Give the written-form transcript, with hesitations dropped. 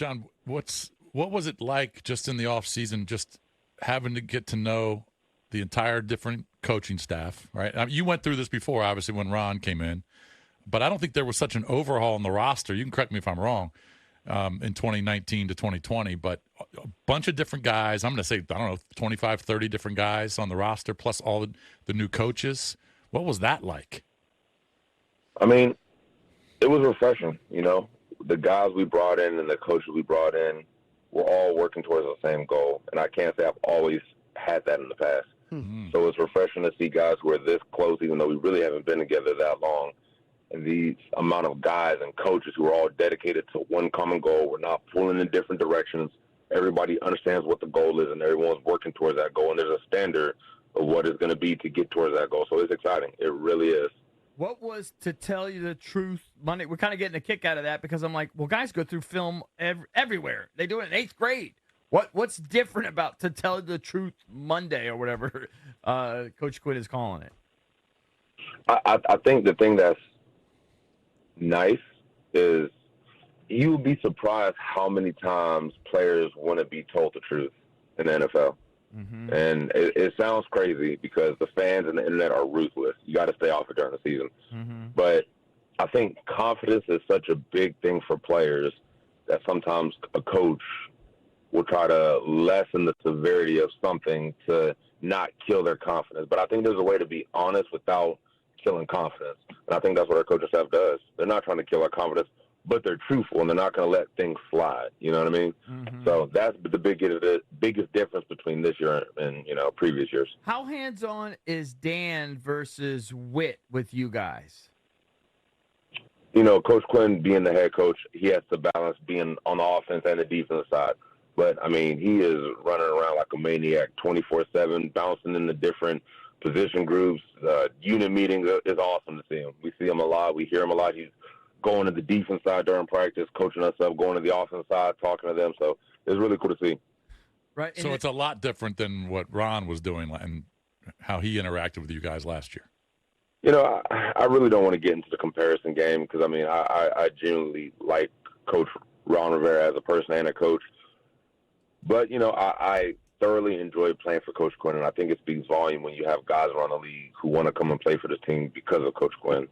John, what was it like just in the off season, just having to get to know the entire different coaching staff, right? I mean, you went through this before, obviously, when Ron came in, but I don't think there was such an overhaul in the roster. You can correct me if I'm wrong, in 2019 to 2020, but a bunch of different guys. I'm going to say, I don't know, 25, 30 different guys on the roster, plus all the new coaches. What was that like? I mean, it was refreshing, The guys we brought in and the coaches we brought in were all working towards the same goal, and I can't say I've always had that in the past. Mm-hmm. So it's refreshing to see guys who are this close, even though we really haven't been together that long, and the amount of guys and coaches who are all dedicated to one common goal. We're not pulling in different directions. Everybody understands what the goal is, and everyone's working towards that goal, and there's a standard of what it's going to be to get towards that goal. So it's exciting. It really is. What was, to tell you the truth, Monday? We're kind of getting a kick out of that because I'm like, well, guys go through film everywhere. They do it in 8th grade. What's different about To Tell You the Truth Monday or whatever Coach Quinn is calling it? I think the thing that's nice is you would be surprised how many times players want to be told the truth in the NFL. Mm-hmm. And it sounds crazy because the fans and the internet are ruthless. You got to stay off it during the season. Mm-hmm. But I think confidence is such a big thing for players that sometimes a coach will try to lessen the severity of something to not kill their confidence. But I think there's a way to be honest without killing confidence. And I think that's what our coaching staff does. They're not trying to kill our confidence, but they're truthful, and they're not going to let things slide. You know what I mean? Mm-hmm. So that's the biggest difference between this year and previous years. How hands-on is Dan versus Witt with you guys? Coach Quinn being the head coach, he has to balance being on the offense and the defensive side. But, I mean, he is running around like a maniac 24/7, bouncing in the different position groups. Unit meetings is awesome to see him. We see him a lot. We hear him a lot. He's going to the defense side during practice, coaching us up, going to the offense side, talking to them. So it's really cool to see. Right. So it's a lot different than what Ron was doing and how he interacted with you guys last year. I really don't want to get into the comparison game because, I mean, I genuinely like Coach Ron Rivera as a person and a coach. But, I thoroughly enjoyed playing for Coach Quinn, and I think it speaks volume when you have guys around the league who want to come and play for this team because of Coach Quinn.